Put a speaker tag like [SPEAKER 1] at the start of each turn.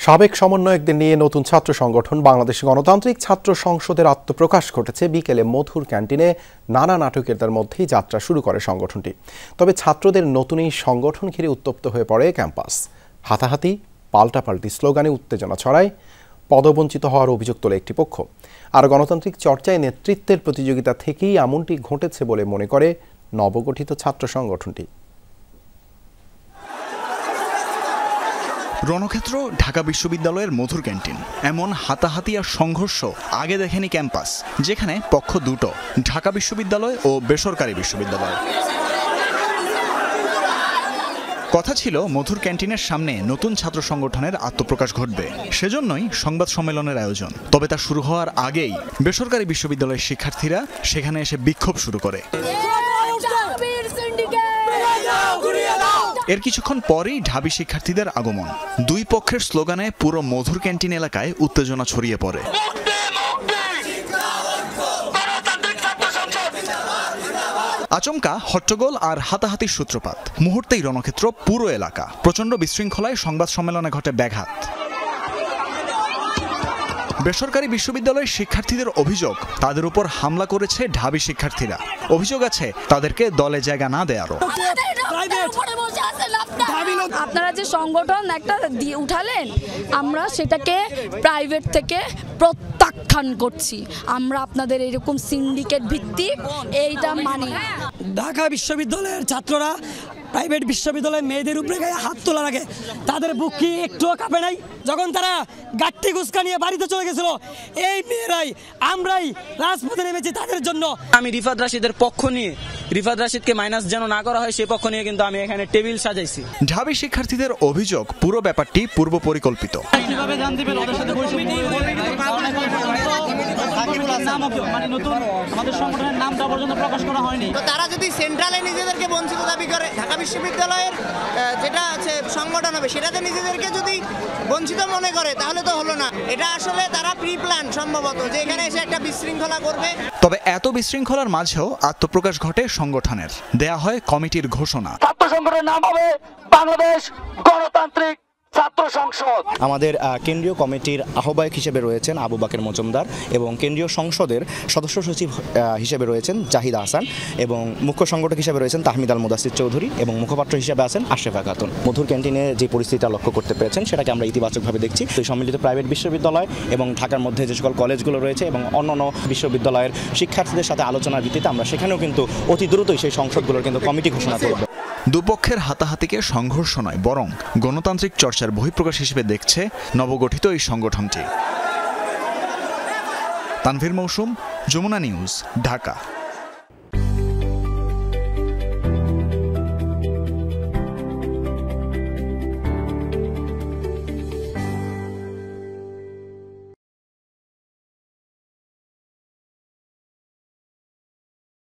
[SPEAKER 1] সাবেক সমন্বয়কদের নিয়ে নতুন ছাত্র সংগঠন বাংলাদেশ গণতান্ত্রিক ছাত্র সংসদের আত্মপ্রকাশ ঘটেছে। বিকেলে মধুর ক্যান্টিনে নানা নাটকের মধ্যেই যাত্রা শুরু করে সংগঠনটি। তবে ছাত্রদের নতুন এই সংগঠন ঘিরে উত্তপ্ত হয়ে পড়ে ক্যাম্পাস। হাতাহাতি, পাল্টাপাল্টি স্লোগানে উত্তেজনা ছড়ায়। পদবঞ্চিত হওয়ার অভিযোগ তোলে একটি পক্ষ। আর গণতান্ত্রিক চর্চায় নেতৃত্বের প্রতিযোগিতা থেকেই এমনটি ঘটেছে বলে মনে করে নবগঠিত ছাত্র সংগঠনটি।
[SPEAKER 2] রণক্ষেত্র ঢাকা বিশ্ববিদ্যালয়ের মধুর ক্যান্টিন। এমন হাতাহাতি আর সংঘর্ষ আগে দেখেনি ক্যাম্পাস, যেখানে পক্ষ দুটো, ঢাকা বিশ্ববিদ্যালয় ও বেসরকারি বিশ্ববিদ্যালয়। কথা ছিল মধুর ক্যান্টিনের সামনে নতুন ছাত্র সংগঠনের আত্মপ্রকাশ ঘটবে, সেজন্যই সংবাদ সম্মেলনের আয়োজন। তবে তা শুরু হওয়ার আগেই বেসরকারি বিশ্ববিদ্যালয়ের শিক্ষার্থীরা সেখানে এসে বিক্ষোভ শুরু করে। এর কিছুক্ষণ পরেই ঢাবি শিক্ষার্থীদের আগমন। দুই পক্ষের স্লোগানে পুরো মধুর ক্যান্টিন এলাকায় উত্তেজনা ছড়িয়ে পড়ে। আচমকা হট্টগোল আর হাতাহাতির সূত্রপাত। মুহূর্তেই রণক্ষেত্র পুরো এলাকা। প্রচণ্ড বিশৃঙ্খলায় সংবাদ সম্মেলনে ঘটে ব্যাঘাত। বেসরকারি বিশ্ববিদ্যালয়ের শিক্ষার্থীদের অভিযোগ, তাদের উপর হামলা করেছে ঢাবি শিক্ষার্থীরা। অভিযোগ আছে তাদেরকে দলে জায়গা না দেয়ারও।
[SPEAKER 3] আপনারা যে সংগঠন একটা দিয়ে উঠালেন, আমরা সেটাকে প্রাইভেট থেকে প্রত্যাখ্যান করছি। আমরা আপনাদের এরকম সিন্ডিকেট ভিত্তিক এইটা মানি।
[SPEAKER 4] ঢাকা বিশ্ববিদ্যালয়ের ছাত্ররা প্রাইভেট বিশ্ববিদ্যালয়ের মেয়েদের উপরে গায়ে হাত তোলার আগে তাদের বুক কি একটুও কাঁপে নাই? যখন তারা গাট্টি গুস্কা নিয়ে বাড়িতে চলে গেছিল, এই মেয়েরাই আমরাই রাজপথে নেমেছি তাদের জন্য।
[SPEAKER 5] আমি রিফাত রাশিদের পক্ষ নিয়ে, রিফাত রাশিদকে মাইনাস যেন না করা হয় সেই পক্ষ নিয়ে কিন্তু আমি এখানে টেবিল সাজাইছি।
[SPEAKER 2] ঢাবি শিক্ষার্থীদের অভিযোগ, পুরো ব্যাপারটি পূর্ব পরিকল্পিত।
[SPEAKER 6] তারা যদি সেন্ট্রালে নিজেদেরকে বঞ্চিত দাবি করে, ঢাকা বিশ্ববিদ্যালয়ের যেটা আছে সংগঠন হবে সেটাতে নিজেদেরকে যদি বঞ্চিত মনে করে, তাহলে তো হলো না। এটা আসলে তারা প্রি প্ল্যান সম্ভবত, যে এখানে এসে একটা বিশৃঙ্খলা করবে।
[SPEAKER 2] তবে এত বিশৃঙ্খলার মাঝেও আত্মপ্রকাশ ঘটে সংগঠনের। দেয়া হয় কমিটির ঘোষণা।
[SPEAKER 7] ছাত্র সংগঠনের নাম হবে বাংলাদেশ গণতান্ত্রিক ছাত্র সংসদ।
[SPEAKER 8] আমাদের কেন্দ্রীয় কমিটির আহ্বায়ক হিসেবে রয়েছেন আবু বাকের মজুমদার এবং কেন্দ্রীয় সংসদের সদস্য সচিব হিসেবে রয়েছেন জাহিদ আহসান এবং মুখ্য সংগঠক হিসেবে রয়েছেন তাহমিদ আল মুদাসির চৌধুরী এবং মুখপাত্র হিসেবে আছেন আশরাফা খাতুন। মধুর ক্যান্টিনে যে পরিস্থিতিটা লক্ষ্য করতে পেরেছেন সেটাকে আমরা ইতিবাচকভাবে দেখছি। এই সম্মিলিত প্রাইভেট বিশ্ববিদ্যালয় এবং ঢাকার মধ্যে যে সকল কলেজগুলো রয়েছে এবং অন্যান্য বিশ্ববিদ্যালয়ের শিক্ষার্থীদের সাথে আলোচনার ভিত্তিতে আমরা সেখানেও কিন্তু অতি দ্রুতই সেই সংসদগুলোর কিন্তু কমিটি ঘোষণা করব।
[SPEAKER 2] দুপক্ষের হাতাহাতিকে সংঘর্ষ নয়, বরং গণতান্ত্রিক চর্চার বহিঃপ্রকাশ হিসেবে দেখছে নবগঠিত এই সংগঠনটি। তানভীর মৌসুম, যমুনা নিউজ, ঢাকা।